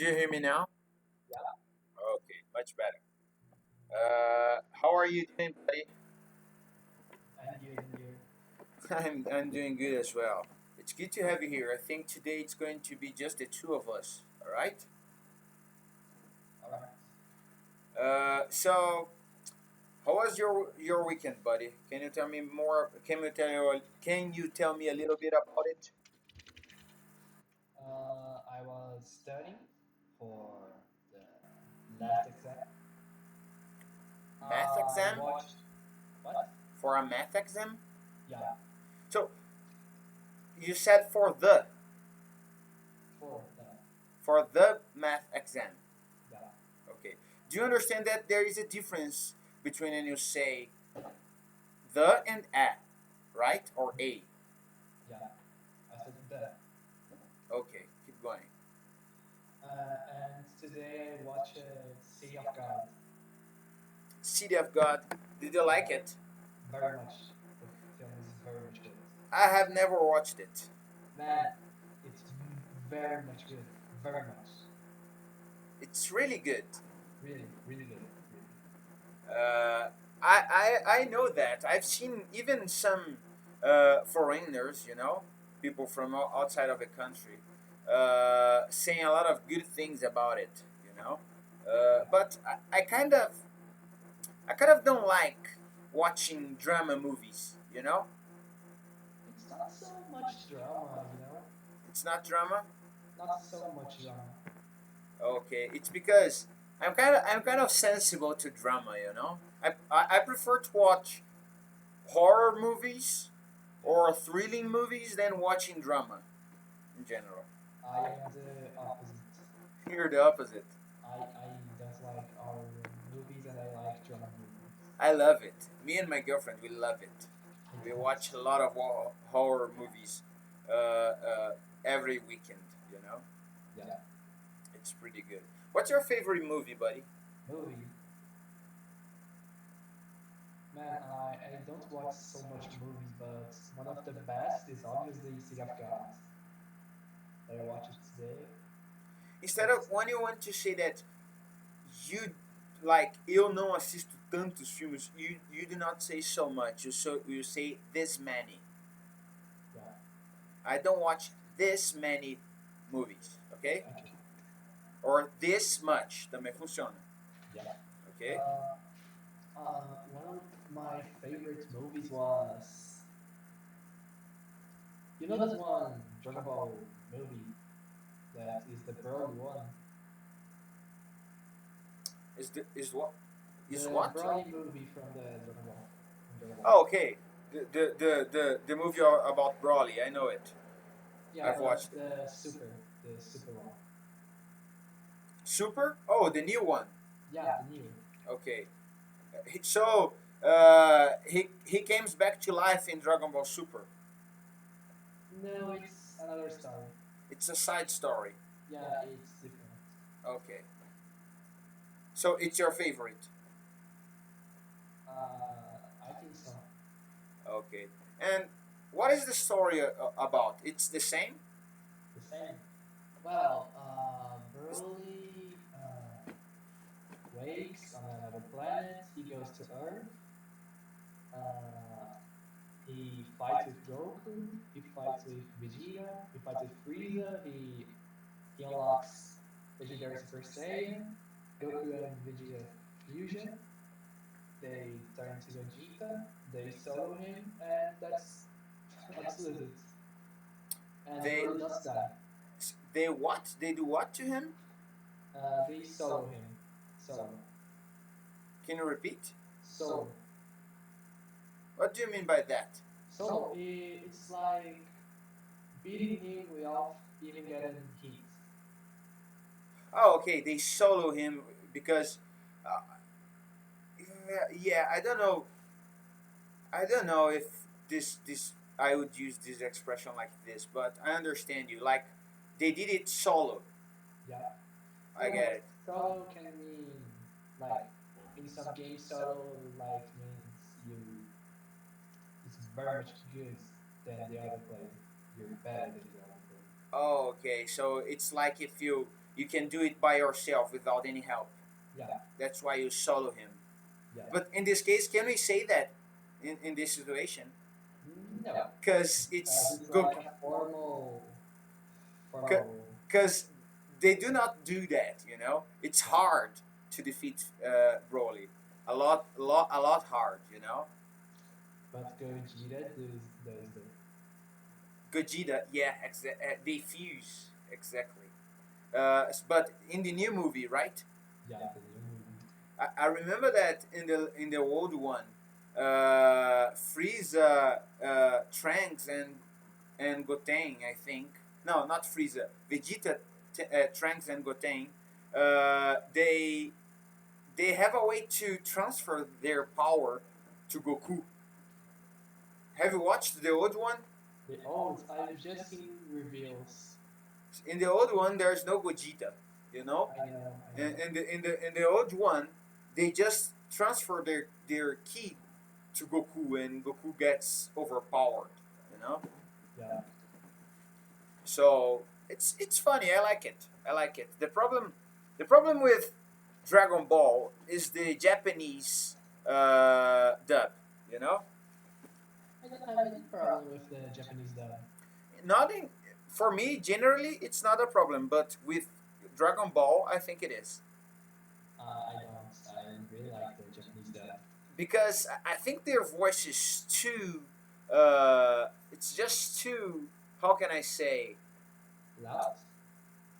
Do you hear me now? Yeah, Okay, much better. How are you doing, buddy? and you and you. I'm doing good as well. It's good to have you here. I think today it's going to be just the two of us. All right. All right. So how was your weekend, buddy? Can you tell me more? Can you tell me a little bit about it? I was studying for the last exam. Math I exam watched what? for a math exam. Yeah, So you said for the for the math exam. yeah, Okay. Do you understand that there is a difference between when you say the and a, right? Or a. yeah. I said the. Okay, keep going. And today I watched City of God. City of God. Did you like Yeah, it? very much. The film is very much good. I have never watched it. Man, it's very much good. Very much. It's really good. Really, really good. Really. Uh, I know that. I've seen even some foreigners, people from outside of the country, saying a lot of good things about it. Yeah. But I kind of don't like watching drama movies. It's not so much drama. It's not drama. Not so much drama. Okay, it's because I'm kind of sensible to drama. I prefer to watch horror movies Yeah. or thrilling movies than watching drama in general. I am the opposite. You're the opposite. I don't like horror movies and I like drama movies. I love it. Me and my girlfriend, we love it. We Exactly. watch a lot of horror movies every weekend. Yeah. It's pretty good. What's your favorite movie, buddy? Movie. Man, I don't watch so much movies, but one of the best is obviously City of God that I watched today. Instead of It's when you want to say that you like eu não assisto tantos filmes, you do not say so much. You say this many. yeah. I don't watch this many movies, okay? Okay. Or this much também funciona, Yeah. okay? Uh, One of my favorite movies was that one Dragon Ball movie that is the Broly one. Is what is The what? Broly movie from the Dragon Ball. From Dragon Ball. Oh, okay. The movie about Broly, I know it. Yeah, I've but watched it. the super one. Super? Oh, the new one. Yeah, the new. Okay. So he comes back to life in Dragon Ball Super. No, it's another story. It's a side story. Yeah, it's different. Okay. So it's your favorite. I think so. Okay. And what is the story about? It's the same? The same. Well, Broly wakes on another planet. He goes to Earth. Uh, he fights with Goku. He fights with Vegeta. He fights with Frieza. He unlocks legendary Super Saiyan. Goku and Vegeta fusion. They turn to Vegeta. They solo him, and that's absolute it. And They Broly does die. they what? They do what to him? They solo him. Solo. Can you repeat? Solo. What do you mean by that? Solo. It's like beating him without even getting hit. Oh, okay. They solo him because, uh, yeah. I don't know. I don't know if this I would use this expression like this, but I understand you. Like they did it solo. Yeah. I get it. Solo can mean like in some games solo like means you it's very much good than the other player. You're better than the other player. Oh, okay. So it's like if you You can do it by yourself without any help. Yeah. That's why you solo him. Yeah. But in this case, can we say that in this situation? No. Because it's It's good. like a formal. Because they do not do that. You know, it's hard to defeat Broly. A lot hard. You know. But Gogeta does the. Gogeta, yeah, they fuse exactly. But in the new movie, right? Yeah, the new movie. I remember that in the old one, Frieza, Trunks, and Goten, I think. No, not Frieza. Vegeta, Trunks, and Goten. They have a way to transfer their power to Goku. Have you watched the old one? The old, I've just seen reveals. In the old one, there's no Gogeta, you know. I know. In the old one, they just transfer their ki to Goku, and Goku gets overpowered, you know. Yeah. So it's funny. I like it. I like it. The problem with Dragon Ball is the Japanese dub, you know. I don't have any problem with the Japanese dub. Nothing for me. Generally, it's not a problem, but with Dragon Ball, I think it is. I don't. I really like the Japanese dub. Because I think their voice is too. It's just too. How can I say? Loud?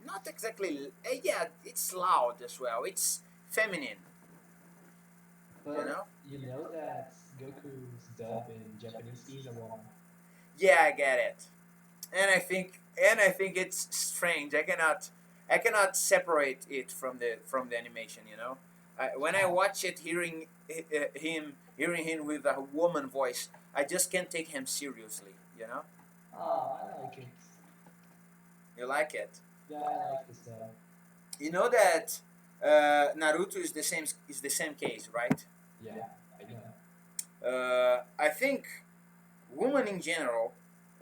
Not exactly. Yeah, it's loud as well. It's feminine. But You know? you know that Goku's dub in Japanese is a woman. Yeah, I get it. And I think it's strange. I cannot separate it from the animation. You know, when I watch it, hearing him with a woman voice, I just can't take him seriously. You know. Oh, I like it. You like it? Yeah, I like this dub. You know that Naruto is the same case, right? Yeah, I know. I think women in general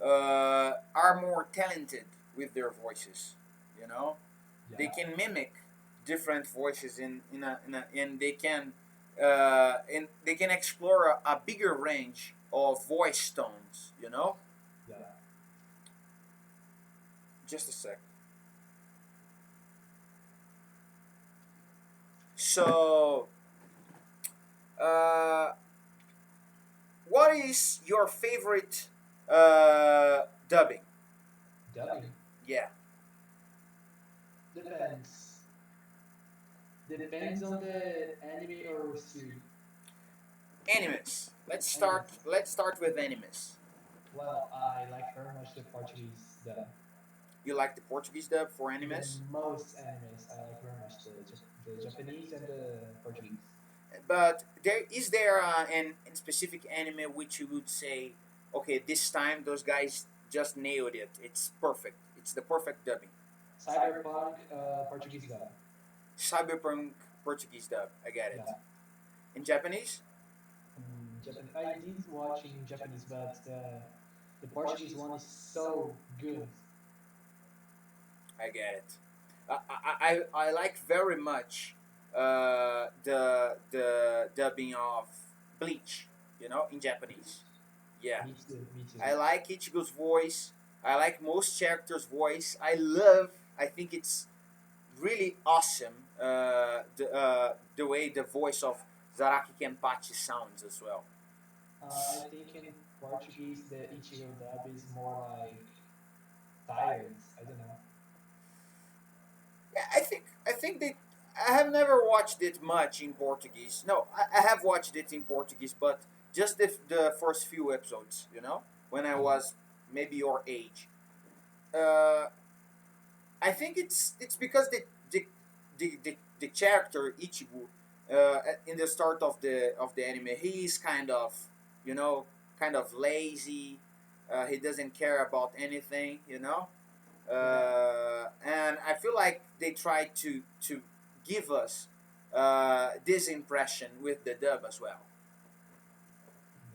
are more talented with their voices. You know, Yeah. they can mimic different voices and they can explore a bigger range of voice tones. You know. Yeah. Just a sec. So, what is your favorite dubbing? Dubbing? Yeah. Depends. Depends on the anime or series. Animes. Let's start with animes. Well, I like very much the Portuguese dub. You like the Portuguese dub for animes? In most animes, I like very much the Japanese and the Portuguese. But there an specific anime which you would say, okay, this time those guys just nailed it. It's perfect. It's the perfect dubbing. Cyberpunk Portuguese dub. Cyberpunk Portuguese dub. I get it. Yeah. In Japanese? I did watch in Japanese, but the Portuguese one is so good. I get it. I like very much the dubbing of Bleach, you know, in Japanese. Yeah. Me too. Me too. I like Ichigo's voice. I like most characters' voice. I think it's really awesome the way the voice of Zaraki Kenpachi sounds as well. I think in Portuguese the Ichigo dub is more like tired. I don't know. Yeah, I think that I have never watched it much in Portuguese. No, I have watched it in Portuguese, but just the first few episodes, you know, when I was maybe your age. Uh, I think it's because the character Ichigo in the start of the anime, he is kind of, you know, kind of lazy. He doesn't care about anything, you know. And I feel like they try to give us this impression with the dub as well.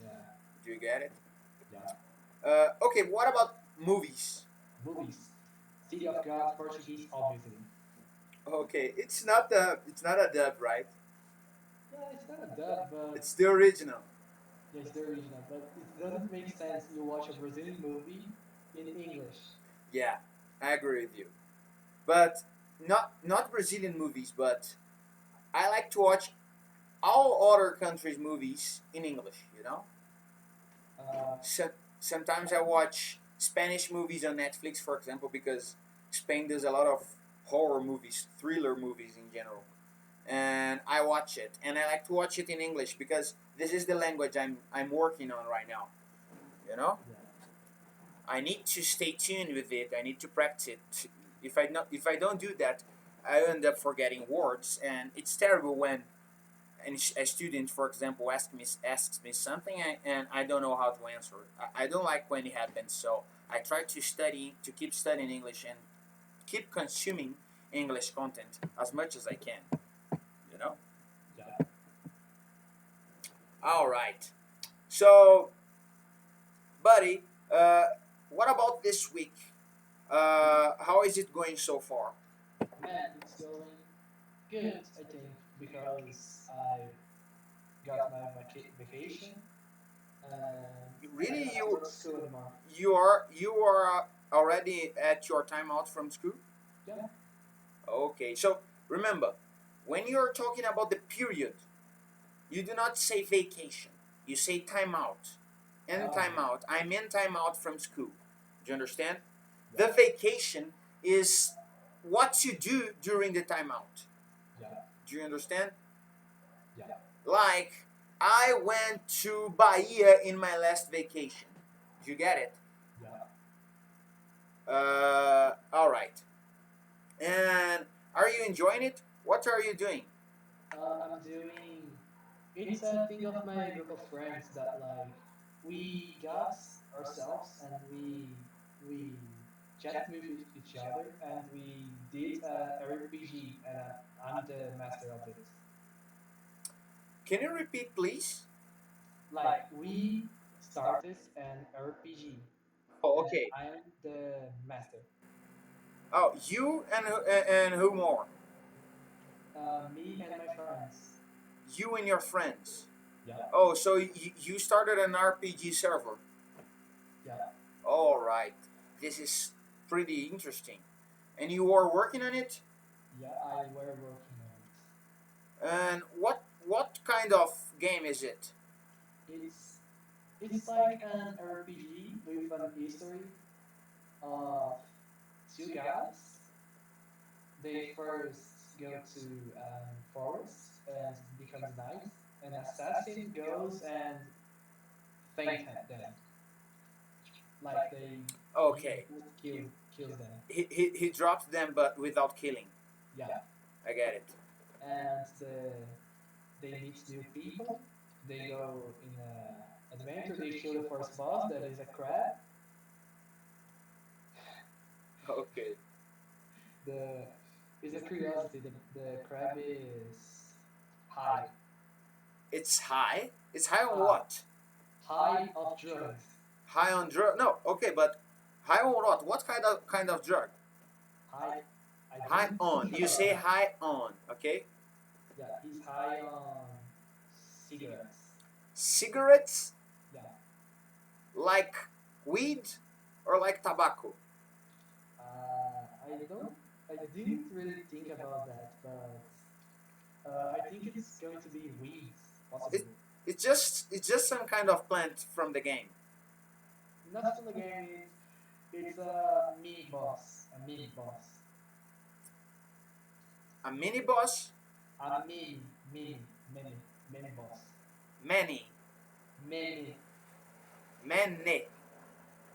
Yeah. Do you get it? Yeah. Okay, what about movies? Movies. City of God Portuguese, obviously. Okay, it's not a dub, right? Yeah, it's not a dub, but It's the original. yeah, it's the original. But it doesn't make sense you watch a Brazilian movie in English. Yeah, I agree with you. But not Brazilian movies, but I like to watch all other countries' movies in English. Uh, So, sometimes I watch Spanish movies on Netflix, for example, because Spain does a lot of horror movies, thriller movies in general, and I watch it, and I like to watch it in English because this is the language I'm working on right now. You know, yeah, I need to stay tuned with it. I need to practice it. If I don't do that, I end up forgetting words, and it's terrible when a student, for example, asks me something, and I don't know how to answer it. I don't like when it happens, so I try to keep studying English and keep consuming English content as much as I can. You know. yeah. All right. So, buddy, what about this week? How is it going so far? Man, it's going good, I think, because I got my vacation and I don't Really, have to go to school anymore. you are already at your timeout from school? Yeah, Okay, so remember, when you're talking about the period, you do not say vacation. You say timeout. In oh, timeout. I'm in timeout from school. Do you understand? yeah, The vacation is what you do during the timeout. yeah, Do you understand? yeah, Like, I went to Bahia in my last vacation. Do you get it? yeah. All right. And are you enjoying it? What are you doing? I'm doing. It's a thing of my group of friends that like we got ourselves and we chat with each other and we did a RPG and I'm the master of it. Can you repeat, please? Like we started an RPG Oh, and okay. I'm the master. Oh, you and who more? Me and my friends. You and your friends. Yeah, Oh, so you started an RPG server. yeah, All right. This is pretty interesting. And you are working on it? yeah. I were working on And what kind of game is it? it. It's like an RPG with an history of two guys. They first go to forest and becomes knights. An assassin goes and faint them, like he Okay. just kills them. He drops them but without killing. Yeah, I get it. and they meet new people. They go in a adventure. They kill the first boss that is a crab. Okay. The is a curiosity. The crab is high, It's high. It's high on high, what? high of drugs. High on drug? No. Okay, but high on what? What kind of drug? High. I High didn't on. think You about say that. high on. Okay. Yeah, he's high on cigarettes. Cigarettes, Yeah, like weed or like tobacco. I don't. I didn't really think about that, but I think it's going to be weeds, It, possibly. it's just some kind of plant from the game. Not from the game. It's a mini boss. A mini boss. A mini boss. A mini boss. Many. Many, Many.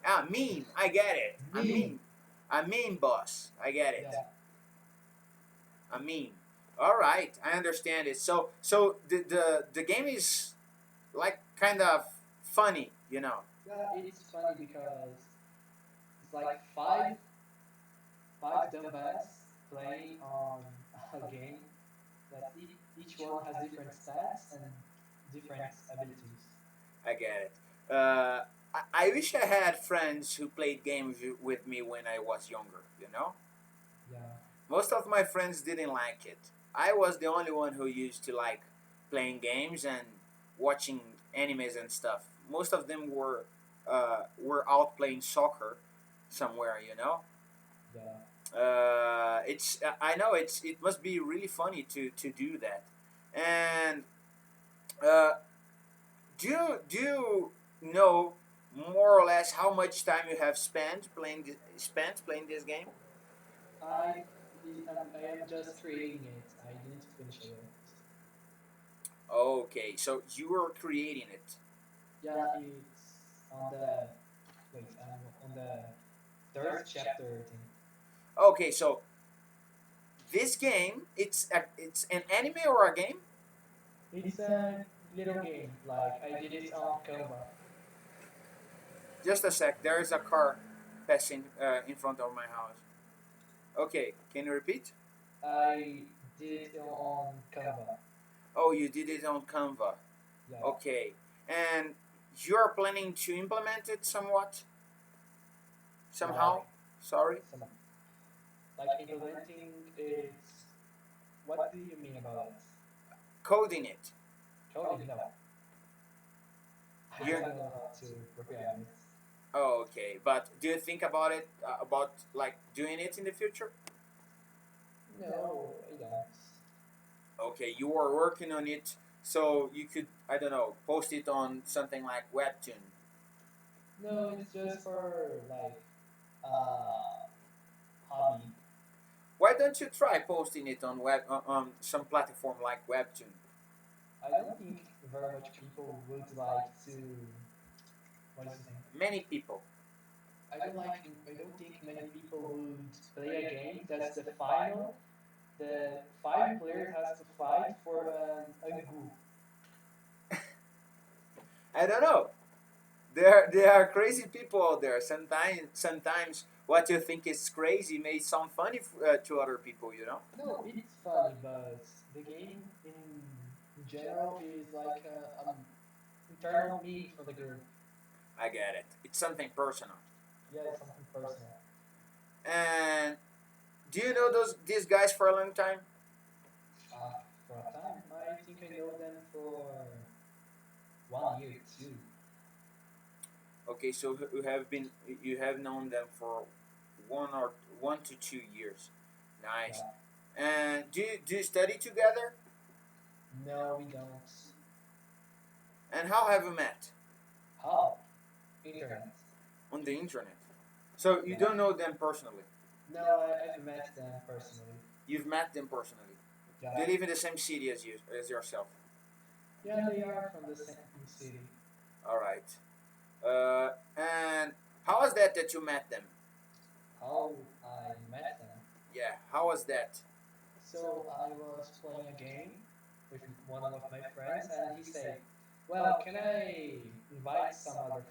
Ah, mean. I get it. I mean. mean. A mean boss. I get it. Yeah, A mean. All right, I understand it. So the game is like kind of funny. yeah. It's funny because it's like five dumbass playing on a game that each one has different stats and different abilities. I get it. I wish I had friends who played games with me when I was younger. Yeah. Most of my friends didn't like it. I was the only one who used to like playing games and watching animes and stuff. Most of them were out playing soccer somewhere, you know. Yeah. It's I know it must be really funny to do that. And uh, do you know more or less how much time you have spent playing this game? I am just creating it. I didn't finish it yet. Okay, so you were creating it. Yeah, it's on the wait. I'm on the third chapter. I think Okay, so this game it's an anime or a game? it's a little game. Like I did it on Canva. Just a sec. There is a car passing in front of my house. Okay, can you repeat? I did it on Canva. Oh, you did it on Canva. Yeah, Okay, and you're planning to implement it somewhat somehow. like Sorry, some like implementing it. What do you mean about that? coding it. Coding? No, I You. don't know how to program it. Oh, okay, but do you think about it about like doing it in the future? No, I don't. Okay, you are working on it, so you could I don't know post it on something like Webtoon. No, it's just for like uh hobby. Why don't you try posting it on on some platform like Webtoon? I don't think very much people would like to. What is his name? Many people. I don't think many people would play a game that's the final. The five players has to fight for an angu. I don't know. There are crazy people out there. Sometimes what you think is crazy may sound funny to other people. You know. No, it's funny, but the game in general is like internal meme for the group. I get it. It's something personal. Yeah, it's something personal. And do you know these guys for a long time? For a time, I think I know them for 1 year, too. Okay, so you have known them for 1 to 2 years. Nice. Yeah. And do you study together? No, we don't. And how have you met? How? Internet. On the internet. So you Yeah. don't know them personally. No, I've met them personally. You've met them personally. Yeah. They live in the same city as you as yourself. Yeah, they are from the same city. All right. And how was that you met them? How I met them? Yeah. How was that? So I was playing a game with one of my friends, and he said, "Well, can I invite some other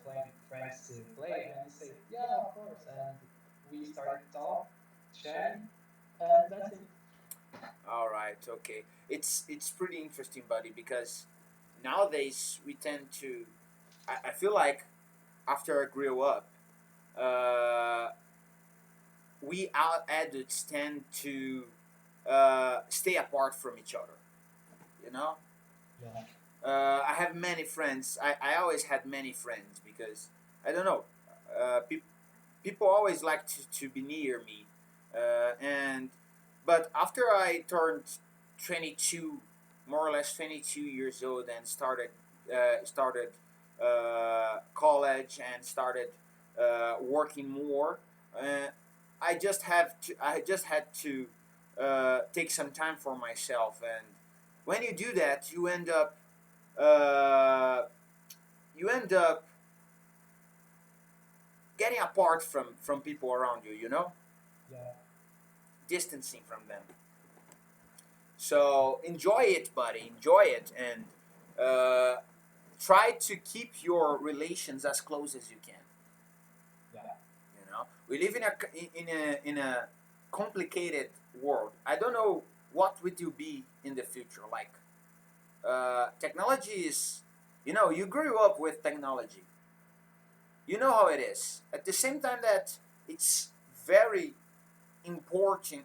friends to play?" And he said, "Yeah, of course." And we started talk, chatting, and that's it. All right. Okay. It's pretty interesting, buddy, because nowadays we tend to. I feel like after I grew up, uh, we adults tend to stay apart from each other. You know, Yeah, I have many friends. I always had many friends because I don't know. People always like to be near me, and but after I turned 22, more or less 22 years old, and started college and started working more. Uh, I just had to take some time for myself, and when you do that, uh, you end up getting apart from people around you. You know, yeah, distancing from them. So enjoy it, buddy. Enjoy it, and try to keep your relations as close as you can. yeah, You know, we live in a complicated world. I don't know what would you be in the future. Like technology is, you know, you grew up with technology. You know how it is. At the same time that it's very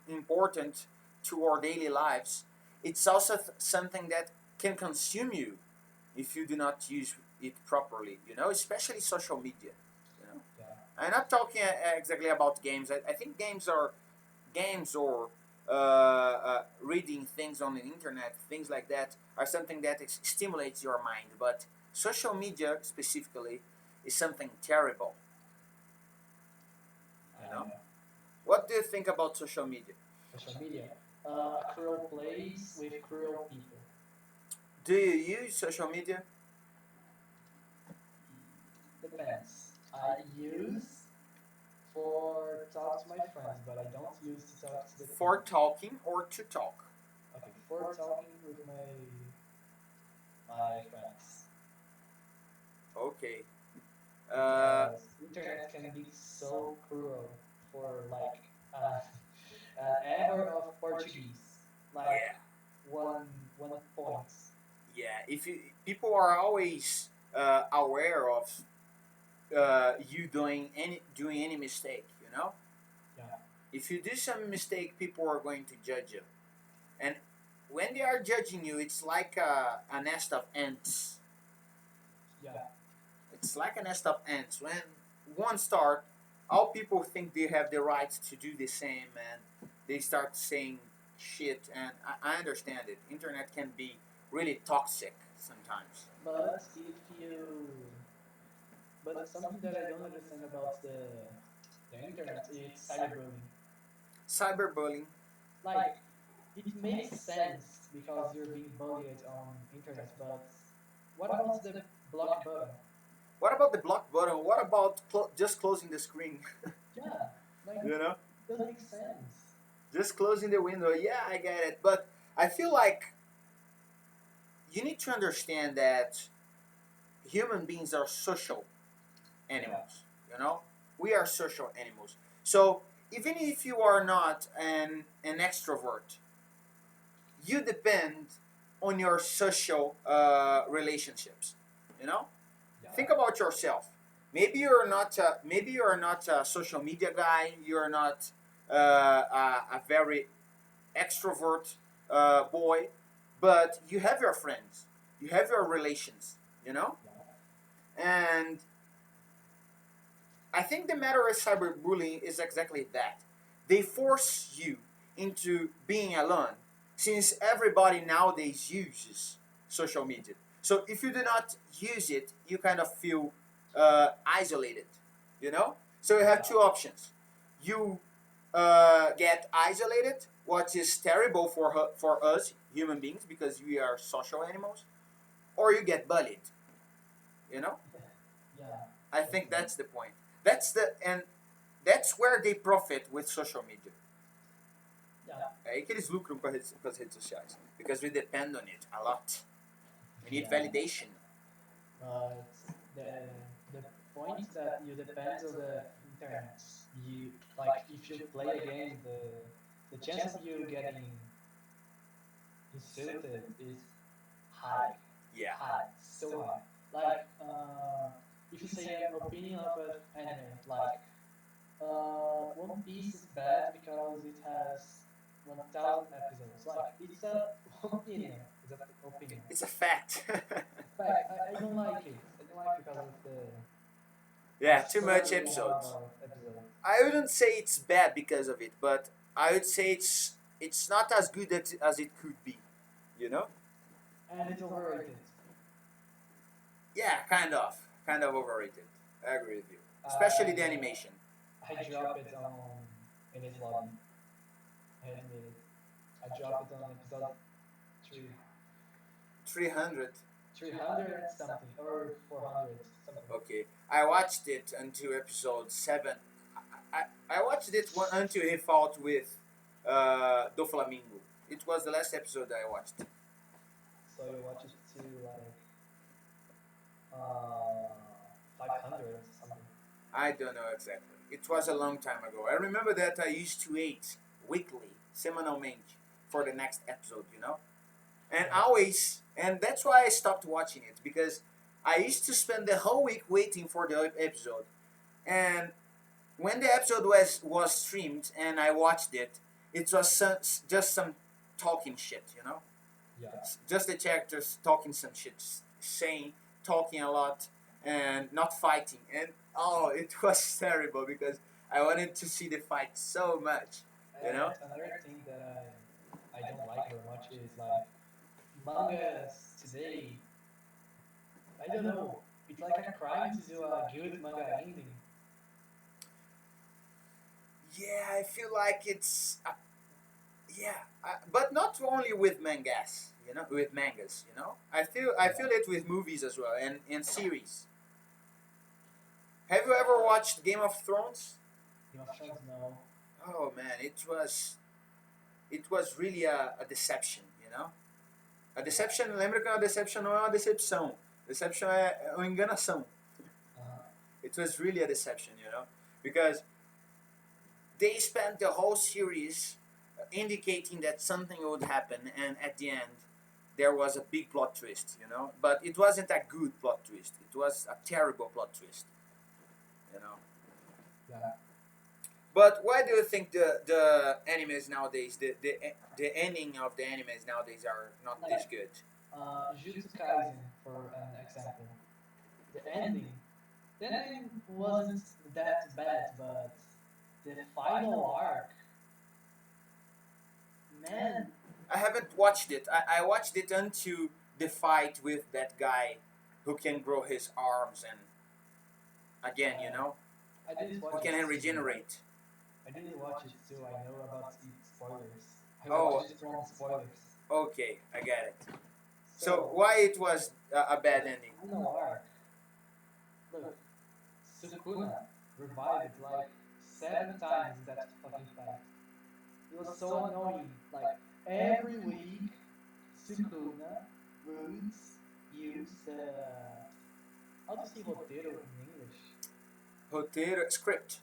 important to our daily lives, it's also something that can consume you if you do not use it properly. Especially social media. You know, Yeah. I'm not talking exactly about games. I think games or reading things on the internet, things like that, are something that stimulates your mind. But social media specifically is something terrible. I You know, know. what do you think about social media? Social media. A cruel place with cruel people. Do you use social media Depends. I use for talk to my friends, but I don't use to talk to the for people. talking or to talk? Okay, for talking with my friends. Okay. Because internet can be so cruel for like an error of Portuguese, like Yeah, one point. yeah. If you people are always aware of you doing any mistake, Yeah, if you do some mistake, people are going to judge you, and when they are judging you, it's like a nest of ants. yeah, It's like a nest of ants. When one start, all people think they have the right to do the same, and they start saying shit. And I understand it. Internet can be really toxic sometimes. but if you but something that I don't understand about the internet is cyberbullying. Cyberbullying. Like it makes sense because you're being bullied on internet, but what about the block button? What about the block button? What about just closing the screen? Yeah, like you know, it doesn't make sense. just closing the window. Yeah, I get it, but I feel like you need to understand that human beings are social Yeah, animals. We are social animals. So even if you are not an extrovert, you depend on your social relationships. You know, yeah, think about yourself. Maybe you're not a social media guy. You're not a very extrovert boy, but you have your friends. You have your relations. You know, yeah, and I think the matter of cyberbullying is exactly that. They force you into being alone, since everybody nowadays uses social media. So if you do not use it, you kind of feel isolated. So you have yeah, two options. You get isolated, what is terrible for us human beings because we are social animals, or you get bullied. You know. yeah. I That's think right. that's the point. That's where they profit with social media. Yeah, É aí que eles lucram com as redes sociais. Because we depend on it a lot. We need yeah. validation. But the point that you depend on the internet, you like if you play a game, the chance of you getting insulted is high, Yeah. high, so high. Like if you say an opinion of an anime, like One Piece is bad because it has 1,000 episodes. Like it's a opinion, it's an opinion. It's a fact. Fact, I don't like it. I don't like it because of the Yeah, too much absurdly amount episodes. of episodes. I wouldn't say it's bad because of it, but I would say it's not as good as it could be. You know? And it's overrated. Yeah, kind of overrated. I agree with you, especially the I animation. I drop it on in his lobby. I admit it. I drop it on episode three, 300. 300 something or 400 something. Okay, I watched it until episode 7. I watched it until he fought with Do Flamingo. It was the last episode I watched. So you watch it to like uh 500 something. I don't know exactly. It was a long time ago. I remember that I used to wait weekly, semanalmente, for the next episode, And Yeah. always, and that's why I stopped watching it, because I used to spend the whole week waiting for the episode. And when the episode was streamed and I watched it, it was just some talking shit, you know, Yeah. just the characters talking some shit, saying, talking a lot, and not fighting. And oh, it was terrible because I wanted to see the fight so much, you know. And another thing that I don't like very much is like mangas today. I don't know. It's like a crime to do a good manga ending. Yeah, I feel like yeah, but not only with mangas, you know, with mangas, you know. I feel it with movies as well and series. Have you ever watched Game of Thrones? Game of Thrones, no. Oh man, it was really a deception, you know. A deception, lembra que uma deception não é uma decepção. Deception é uma enganação. Uh, It was really a deception, you know, because they spent the whole series indicating that something would happen, and at the end, there was a big plot twist, you know. But it wasn't a good plot twist. It was a terrible plot twist, you know. yeah. But why do you think the animes nowadays, the ending of the animes nowadays are not this good? Jujutsu Kaisen, for an example. The ending wasn't that bad, but the final arc, man, I haven't watched it. I watched it until the fight with that guy who can grow his arms and again, you know, I didn't who watch can it. regenerate. I didn't watch it too. I know about its spoilers. I Oh. watched it from spoilers. Okay, I get it. So why it was a bad ending? Final arc. Look, Sukuna revived like 7 times in that fucking fight. It was so annoying. Like every week, Sukuna would use the how do you say roteiro in English? Roteiro script.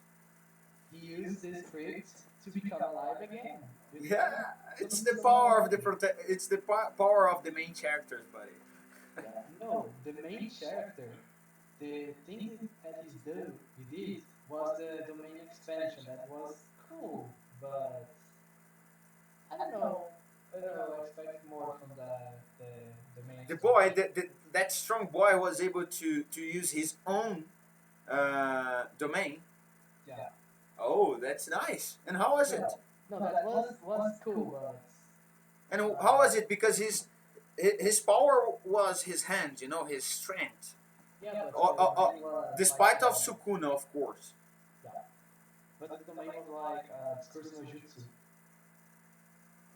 He used the script to become alive again. With Yeah, it's the some power of the annoying. it's the power of the main characters, buddy. Yeah, no, the main character, the thing that he did was the domain expansion. That was cool, but I don't know. I don't know. I expect more from the main The expansion. boy, that strong boy, was able to use his own domain. Yeah. Oh, that's nice. And how was it? No, that was cool, but And how was it? Because his power was his hands, you know, his strength. yeah, but Oh, the oh, oh, domain was despite like of Sukuna, of course. yeah, but the domain was like discourse no jutsu.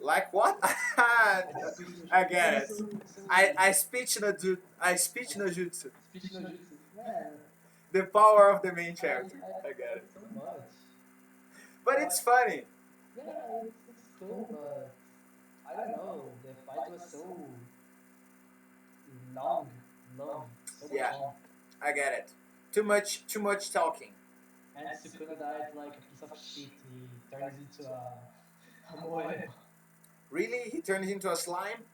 Like what? I get it. I speech no jutsu. I speech no jutsu. Speech no jutsu. Man, The power of the main character. I get it. so much. But it's funny. Yeah, it's cool, but I don't know. The fight was so long, so Yeah. long. I get it. Too much talking. And Sukuna died like a piece of shit. He turns into a moe. Really? He turns into a slime?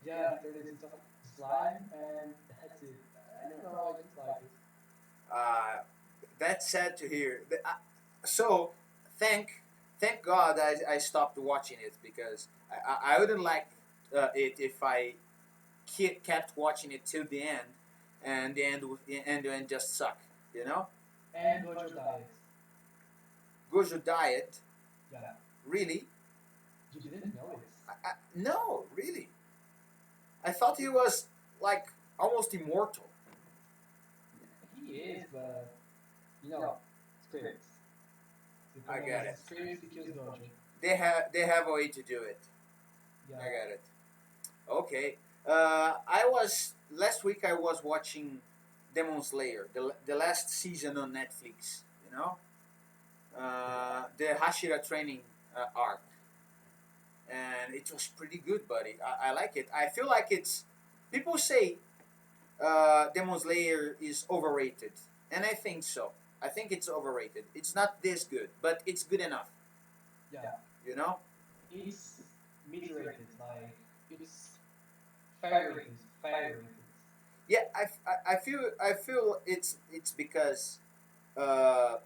Yeah, he turns into a slime, and that's it. I don't know. I just like it. That's sad to hear. So, thank God I stopped watching it because I wouldn't like it if I kept watching it till the end, and the end just suck. You know, And Gojo died. Gojo diet. Yeah. Really? You didn't know it. No, really. I thought he was like almost immortal. He is, but you know, spirits. I get it. Spirits kills Gojo. They have a way to do it. Yeah. I got it. Okay. Last week I was watching Demon Slayer, the last season on Netflix. You know, the Hashira training arc, and it was pretty good, buddy. I like it. I feel like it's people say Demon Slayer is overrated, and I think so. I think it's overrated. It's not this good, but it's good enough. Yeah. You know. It's mid-rated, like it's fair rated, fair rated. Yeah, I feel it's because uh,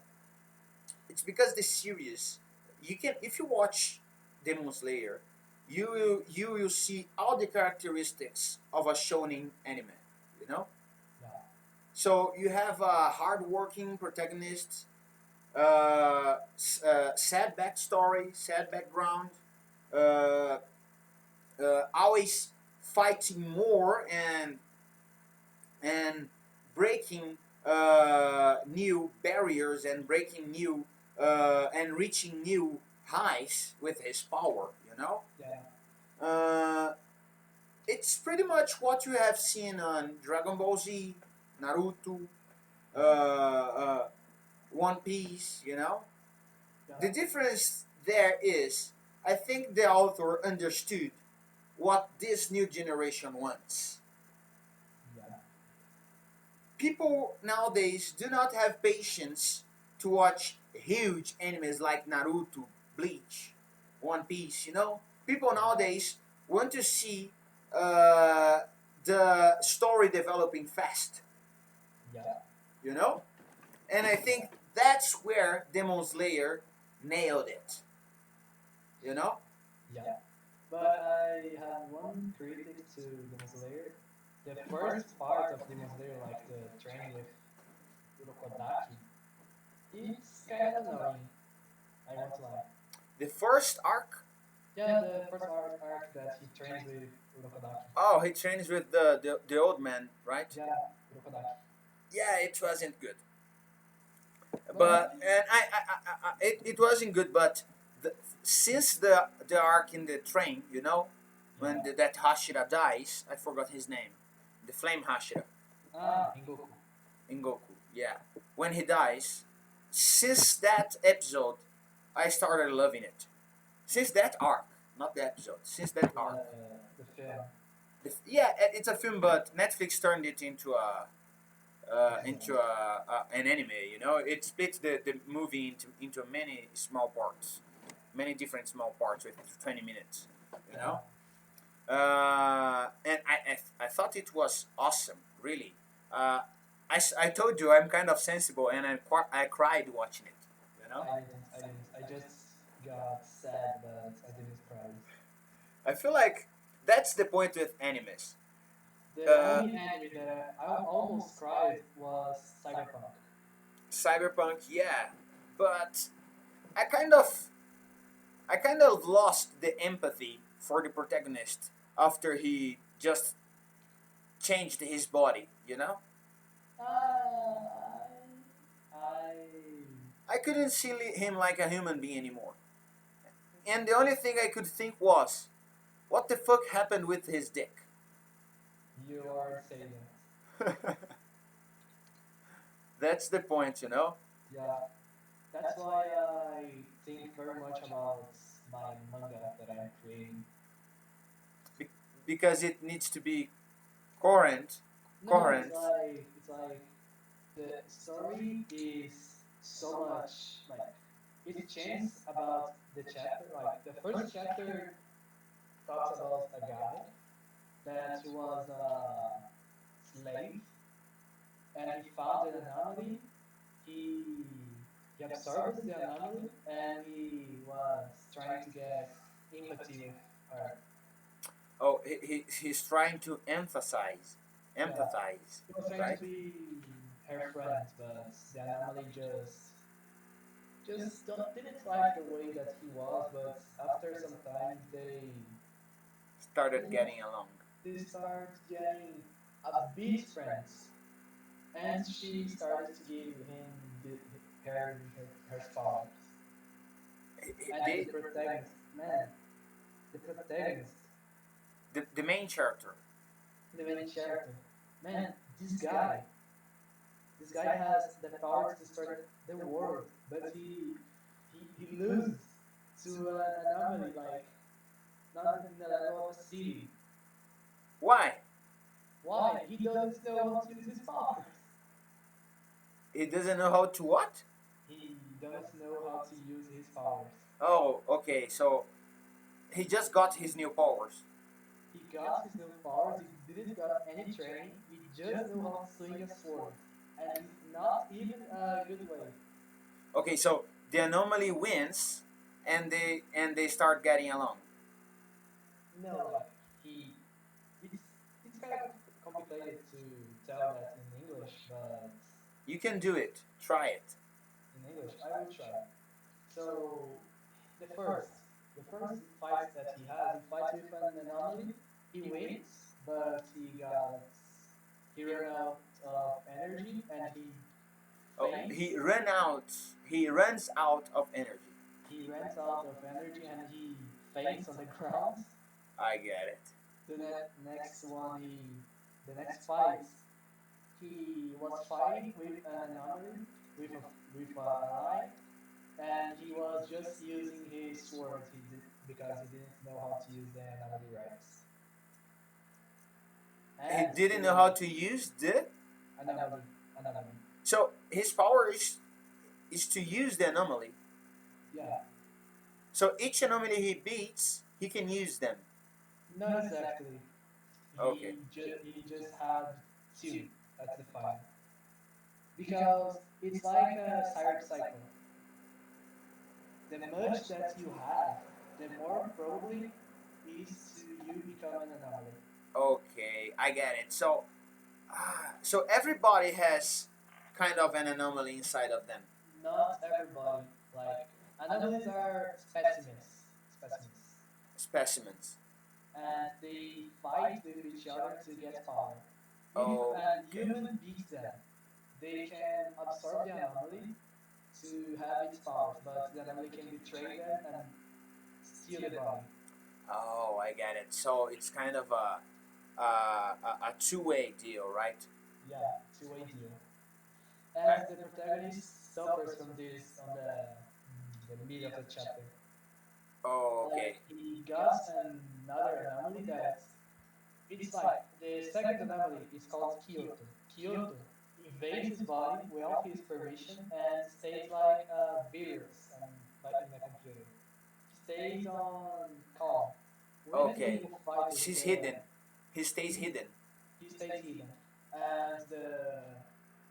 it's because the series, you can, if you watch Demon Slayer, you will see all the characteristics of a shonen anime, you know. Yeah. So you have a hardworking protagonist, sad backstory, sad background, uh, always fighting more and breaking new barriers and breaking new and reaching new highs with his power. You know, Yeah. it's pretty much what you have seen on Dragon Ball Z, Naruto, One Piece. You know, the Yeah. difference there is, I think the author understood what this new generation wants. Yeah. People nowadays do not have patience to watch huge animes like Naruto, Bleach, One Piece. You know, people nowadays want to see uh, the story developing fast. Yeah. You know, and I think that's where Demon Slayer nailed it. You know, Yeah. But I have one critic to Demon Slayer. The first part of Demon Slayer, like the training with Urokodaki, it's kind of annoying. I won't lie. the first arc. Yeah, the first arc that he trains with Urokodaki. Oh, he trains with the old man, right? Yeah, Urokodaki. Yeah, it wasn't good. But But and it wasn't good. But since the arc in the train, you know, when yeah. that Hashira dies, I forgot his name, the Flame Hashira, Ingoku. Goku. Yeah, when he dies, since that episode, I started loving it. Since that arc, not the episode. Since that arc, The film. yeah, it's a film, but Netflix turned it into Excellent. an anime. You know, it splits the movie into many small parts, many different small parts with 20 minutes. You know, and I thought it was awesome. Really, I told you I'm kind of sensible, and I cried watching it. You know, I didn't. I didn't. I just got sad, but I didn't cry. I feel like that's the point with animes. The only anime that I almost cried was Cyberpunk. Cyberpunk, yeah, but I kind of I kind of lost the empathy for the protagonist after he just changed his body, you know? I, I couldn't see him like a human being anymore. And the only thing I could think was, what the fuck happened with his dick? you are saying That's the point, you know? it. Yeah, that's why I think very much about my manga that I'm creating. Be- because it needs to be coherent. No, Coherent. it's like the story is so much like it changes about the chapter. Like the first chapter talks about a guy that he was a slave and he found an anomaly. He he absorbed the anomaly and he was trying to get empathy with her. Oh, he's trying to emphasize. Yeah, Empathize, he was trying to right? be her friend, but the anomaly just didn't like the way that he was. But after some time, Started they getting along. they start getting a bit friends, and she started to give him the, her powers. And the The, protagonist, man, the protagonist, the main character. the main character, man, this guy, this guy has the power to destroy the world, but he loses to an anomaly like not in the level of a city. Why? Why? He doesn't know how to use his powers. He doesn't know how to what? He doesn't know how to use his powers. Oh, okay. So he just got his new powers. He got his new powers. He didn't got any training. He just knew how to swing a sword, and it's not even a good way. Okay, so the anomaly wins, and they start getting along. No, like it's it's kind of complicated to tell that in English, but You can do it. Try it. in English I will try. So the first, the first fight that he fights with an anomaly. He wins, but he ran out of energy and he Oh, faints. he runs out of energy. He runs out of energy and he faints on the ground. I get it. Next one, the next fight, he was fighting with an anomaly with a lie, and he was just using his sword. Because he didn't know how to use the anomaly rights. He And didn't know how to use the. anomaly. So his power is to use the anomaly. Yeah, So each anomaly he beats, he can use them. not exactly. Okay. He just had two at the final because it's like a cycle. The much that you have, the more probably is to you become an anomaly. Okay, I get it. So, so everybody has kind of an anomaly inside of them. Not everybody. Like anomalies are specimens, Specimens. and they fight with each other to get power. If Oh, a okay. human beats them, they can absorb the anomaly to have its powers, but the anomaly can betray them and steal the body. Oh, I get it. So it's kind of a two-way deal, right? Yeah, two-way deal. And the protagonist suffers from this on the middle of the chapter. Oh, Like okay. he got another anomaly that it's like the second anomaly is called Kyoto. Kyoto invades his body without his permission and stays like a virus and like in a computer. He stays on calm. When Okay. he fights She's hidden. the He stays hidden. he stays hidden. And the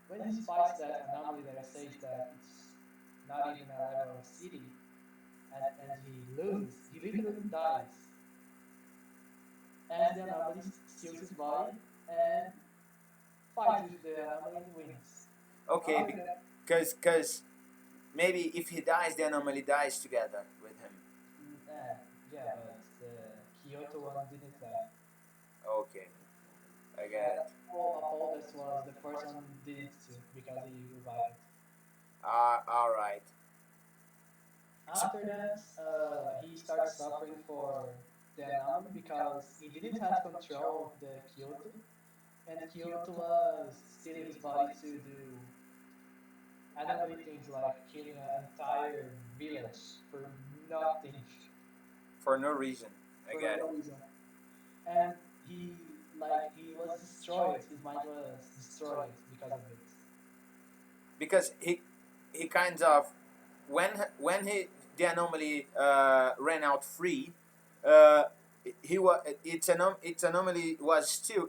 when he fights that anomaly that I say that it's not even a level of city and he loses, he literally dies. And the anomaly steals his body and fights with the anomaly and wins. Okay, After that, because maybe if he dies, the anomaly dies together with him. yeah, but the Kyoto one didn't die. Okay, I get And it. Apoldus was the first one didn't too because he revived. All right. So, After that, he starts suffering for the anomaly because he didn't have control of the Kyoto, and Kyoto was stealing his body to do anomaly things like killing an entire village for nothing, for no reason, I for get no it. reason. And he was destroyed. His mind was destroyed because of it. Because he kind of when he the anomaly ran out free, uh, he was its anomaly was still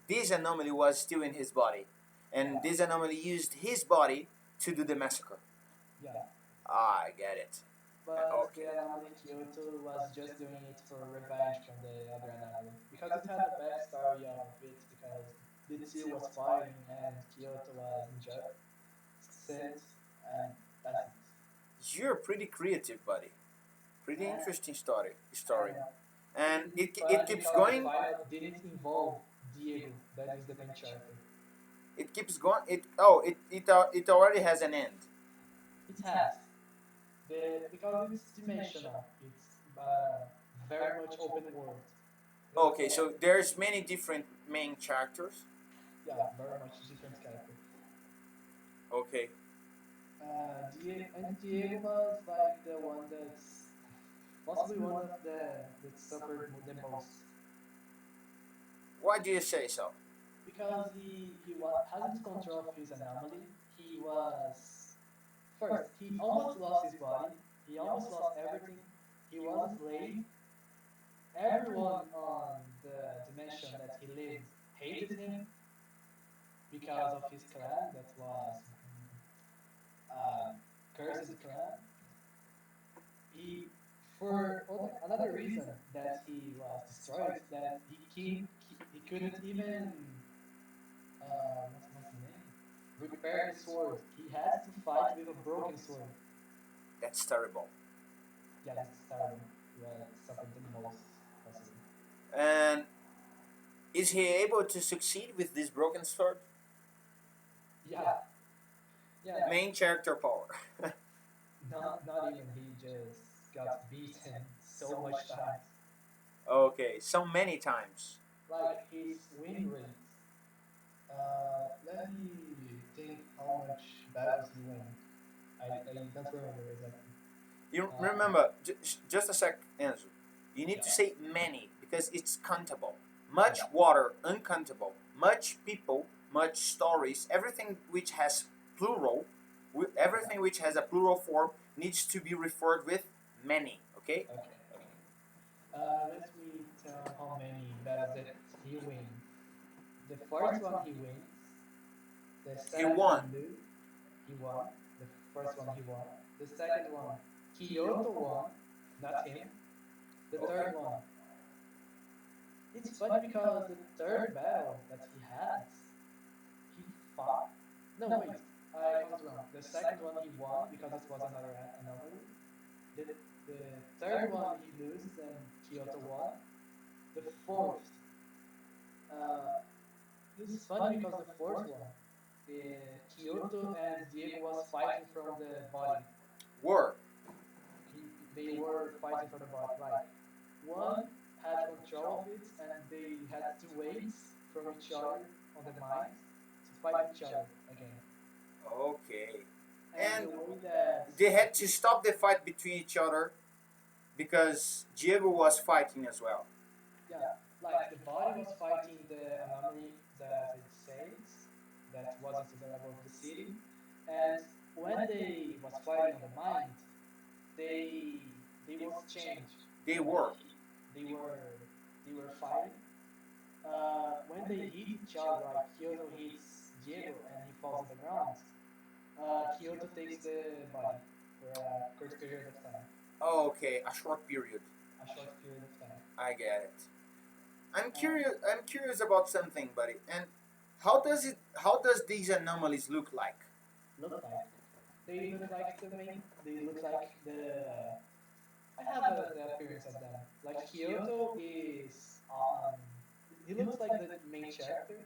this anomaly was still in his body, and Yeah, this anomaly used his body to do the massacre. yeah. I get it. But the Okay. anomaly Kyoto was just doing it for revenge from the other anomaly because it had a backstory of it because the two was fighting and Kyoto was sent and that's it. You're pretty creative, buddy. Pretty And interesting story. I Story, know and it's it funny keeps because the going. final didn't involve Diego, that is the main character. It keeps going. It already has an end. It has the because it's dimensional. It's very much open world. Okay, so there's many different main characters. Yeah, very much different character. Okay. Diego was like the one that's possibly one of the that suffered the most Why do you say so? because he hasn't control of his anomaly. He was first he almost lost his body. He almost lost everything. He was a slave. Everyone on the dimension that he lived hated him because of his clan that was cursed clan. Another reason that he was destroyed, that he couldn't even what's the name? Repair his sword. He has to fight with a broken sword. That's terrible. Yeah, that's terrible. He was suffered the most possible. And is he able to succeed with this broken sword? Yeah, yeah. Main character power. Not even. He just got beaten so much times. Okay, so many times. Like his win rate. Let me think how much battles he won. I don't remember exactly. You Uh, remember, just a sec, Enzo. You need to yeah, say many because it's countable. Much yeah, water, uncountable. Much people, much stories. Everything which has plural, yeah. everything which has a plural form needs to be referred with many. Okay? Okay, okay. Let me tell how many battles that he wins. The first one he wins. The He second won. one he won. The first one he won. The second one Kyoto won, not him. The third Okay. one. It's funny because the third battle that he has, he fought. No, wait, I counted wrong. The second one he won because it was another anomaly. The the third one he loses and Kyoto won. The fourth, uh, it's funny because the fourth one, Kyoto and Diego was fighting from the body. Were. They were fighting from the body. Like one had control of it, and they had to wait from each other on the mind to fight each other again. Okay. And And the way that they had to stop the fight between each other because Diego was fighting as well. yeah, like the body was fighting the anomaly that it says that was into the level of the city, and when they was fighting on the mind, they was changed. They Like were. they were they were fighting. When they hit each other, like Kyoto hits Diego and he falls on the ground, Kyoto takes the body for a short period of time, Okay, a short period. a short period of time. I get it. I'm Uh, curious. I'm curious about something, buddy. And how does it? How does these anomalies look like? look like they look like the main. They look like the. I have the appearance of them. Like Kyoto is. He looks like the main character.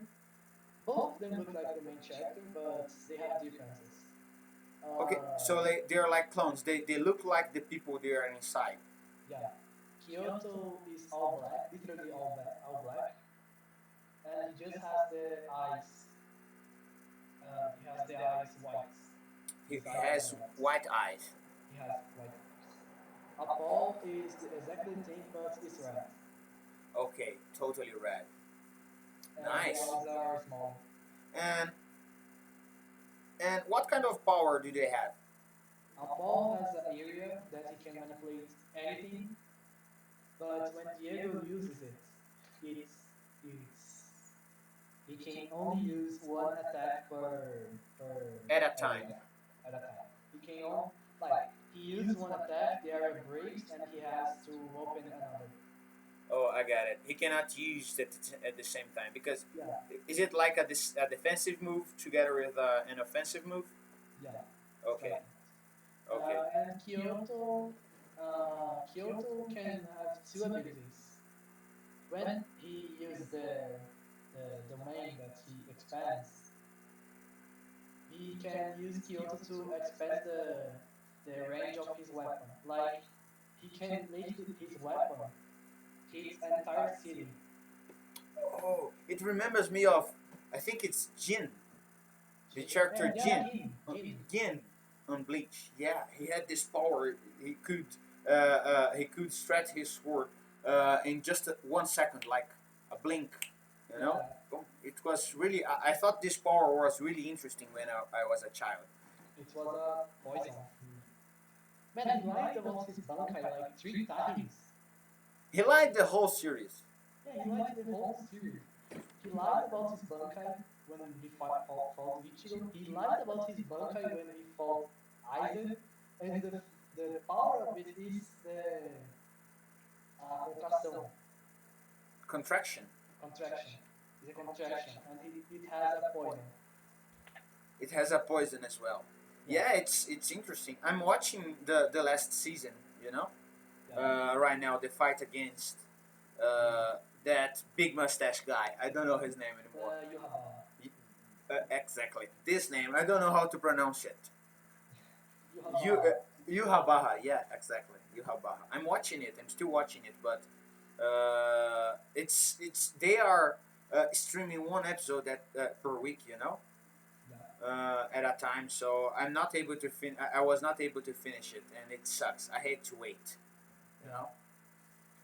Both of them look like the main character, but they have differences. Okay, so they're like clones. They look like the people they are inside. Yeah, Kyoto is all black, literally all black, and he just has the eyes. He has the eyes white. He His eyes are has white. white eyes. He has white eyes. Apollo is exactly the same, but it's red, Okay, totally red. and the Nice. eyes are smaller. And and what kind of power do they have? Apollo has an area that he can manipulate anything, but when Diego uses it, it's he can only use one attack per At a time. area at a time. He can only like he uses one attack, the area breaks, and he has to open another. Oh, I got it. He cannot use it at the same time because Yeah, is it like a defensive move together with an offensive move? yeah, it's like Okay. that. Okay. And Kyoto can have two abilities. When he uses the domain that he expands, he can use Kyoto to expand the range of his weapon. Like he can make his weapon hit an entire city. Oh, it remembers me of. I think it's Jin, the character Yeah, Jin. Jin. Jin on Bleach. Yeah, he had this power. He could stretch his sword in just 1 second, like a blink. You know. Yeah, Oh, it was really. I thought this power was really interesting when I was a child. it was a poison. Man, he lied about his Bankai like 3 times. He liked the whole series. Yeah, he lied the whole series. He lied about his Bankai when he fought Ichigo. He lied about his Bankai when he fought Aizen. And the power of it is the contração, Contraction. contraction. It's a contraction, and it has a poison. It has a poison as well. Yeah, it's interesting. I'm watching the last season. You know, Yeah. right now the fight against that big mustache guy. I don't know his name anymore. You have a Exactly. This name, I don't know how to pronounce it. you have You Yuhabaha, yeah, exactly. Yuhabaha. I'm watching it. I'm still watching it, but it's they are streaming one episode per week, you know, at a time. So I'm not able to I was not able to finish it, and it sucks. I hate to wait, you know.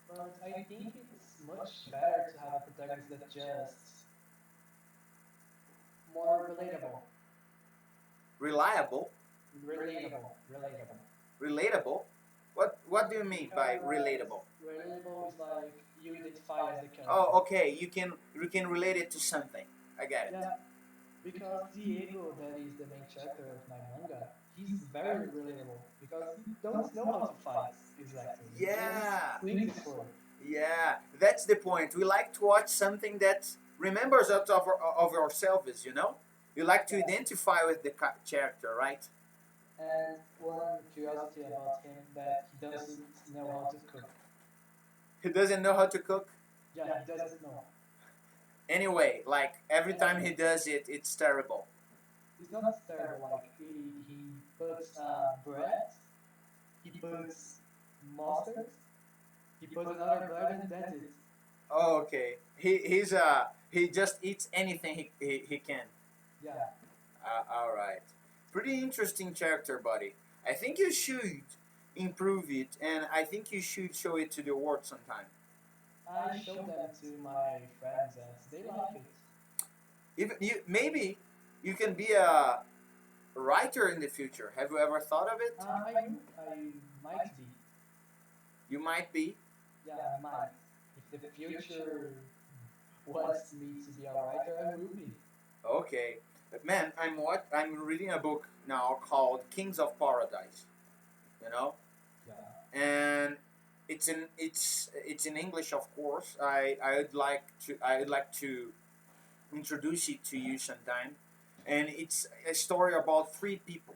But I think it's much better to have a protagonist that just more relatable. Reliable, Relatable. relatable. What do you mean by relatable? Relatable is like you identify as the character. Oh, okay. You can relate it to something. I get it. Yeah, because Diego, that is the main character of my manga, he's very relatable because he don't know how to fight exactly. He Yeah. just swings his sword. Yeah, that's the point. We like to watch something that remembers us of ourselves, you know? You like to identify with the character, right? And one curiosity about him that he doesn't know how to cook. He doesn't know how to cook. Yeah, he doesn't know. Anyway, like every time he does it, it's terrible. It's not terrible. Like he puts bread, he puts mustard, he puts another bread, and that's it. Oh, okay. He just eats anything he can. Yeah. All right. Pretty interesting character, buddy. I think you should improve it, and I think you should show it to the world sometime. I showed them to my friends and they like it. Even maybe you can be a writer in the future. Have you ever thought of it? I might be. You might be. Yeah, I might. If the future wants me to be a writer, I will be. Okay, but man, I'm reading a book now called Kings of Paradise. You know, Yeah. and it's in English, of course. I would like to introduce it to you sometime, and it's a story about three people.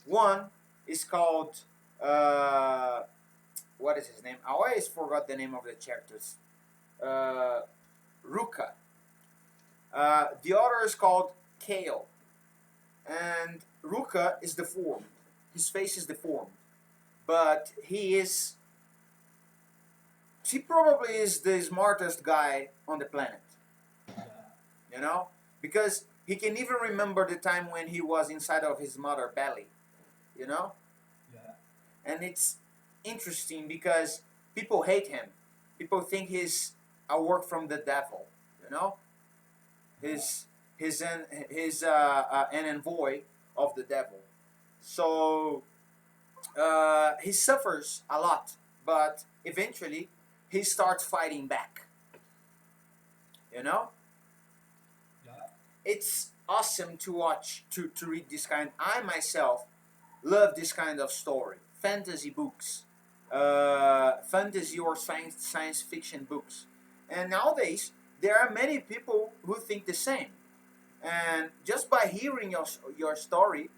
One is called what is his name? I always forgot the name of the characters. Uh, Ruka. The other is called Kale, and Ruka is deformed. His face is deformed, but he probably is the smartest guy on the planet. Yeah. You know, because he can even remember the time when he was inside of his mother belly. You know, Yeah. and it's interesting because people hate him. People think he's a work from the devil. You know, he's an envoy of the devil. So he suffers a lot, but eventually he starts fighting back. You know, Yeah. it's awesome to watch to read this kind. I myself love this kind of story, fantasy books, fantasy or science fiction books, and nowadays there are many people who think the same. And just by hearing your story,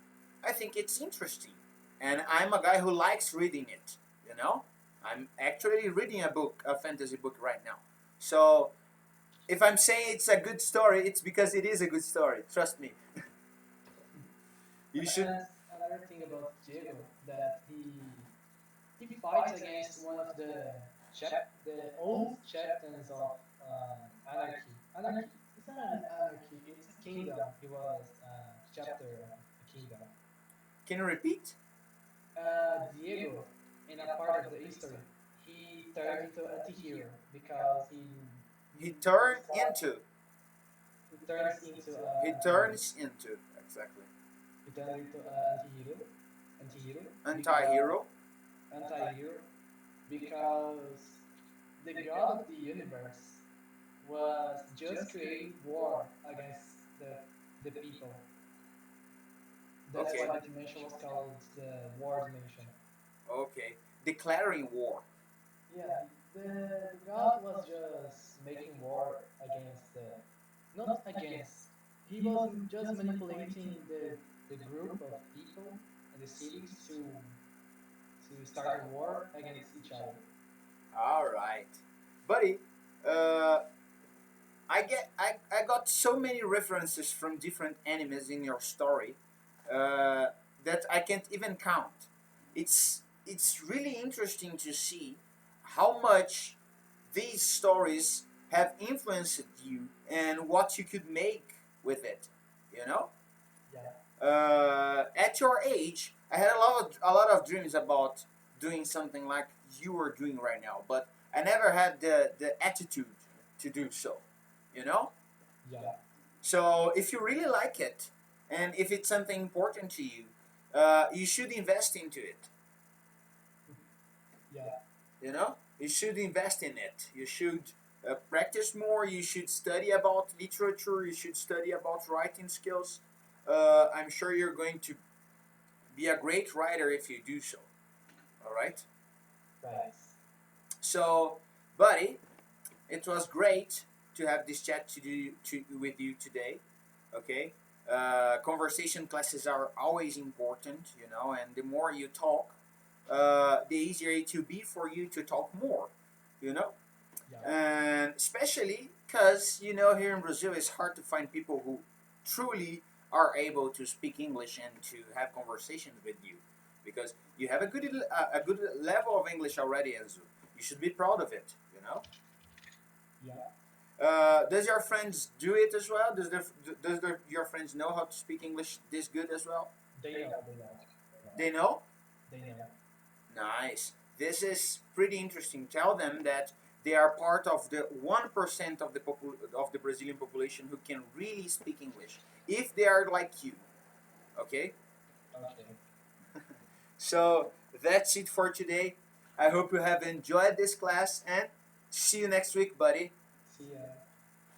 I think it's interesting, and I'm a guy who likes reading it. You know, I'm actually reading a fantasy book right now. So if I'm saying it's a good story, it's because it is a good story. Trust me. You should. And another thing about Diego that he fights against one of the old chieftains of anarchy. Anarchy. It's not an anarchy. It's a kingdom. He was chapter of a kingdom. Can you repeat? Diego, in a part of the history, he turned into anti-hero because He turned into. he turns into He turns into exactly he turned into anti-hero anti-hero. anti-hero because the god of the universe was just creating war against the people. That's Okay. why the dimension was called the war dimension. Okay. Declaring war. Yeah, the God was just making war against the, not against. He was just manipulating the group of people in the cities to start a war against each other. All right, buddy. Uh, I got so many references from different animes in your story uh, that I can't even count. It's really interesting to see how much these stories have influenced you and what you could make with it. You know, Yeah, at your age, I had a lot of dreams about doing something like you are doing right now, but I never had the attitude to do so. You know, yeah, so if you really like it, and if it's something important to you, you should invest into it. yeah, You know, you should invest in it. You should practice more. You should study about literature. You should study about writing skills. I'm sure you're going to be a great writer if you do so. All right. right. So, buddy, it was great to have this chat with you today. Okay. Conversation classes are always important, and the more you talk, the easier it will be for you to talk more, you know, Yeah, and especially because here in Brazil it's hard to find people who truly are able to speak English and to have conversations with you, because you have a good level of English already, Enzo. You should be proud of it. yeah. Does your friends do it as well? Your friends know how to speak English this good as well? They know, they know, they know, They know? they know. Nice. This is pretty interesting. Tell them that they are part of the 1% of the Brazilian population who can really speak English. If they are like you, okay? Okay. So that's it for today. I hope you have enjoyed this class and see you next week, buddy. See ya.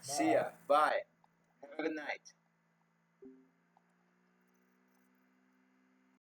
See Bye. ya. Bye. Have a good night.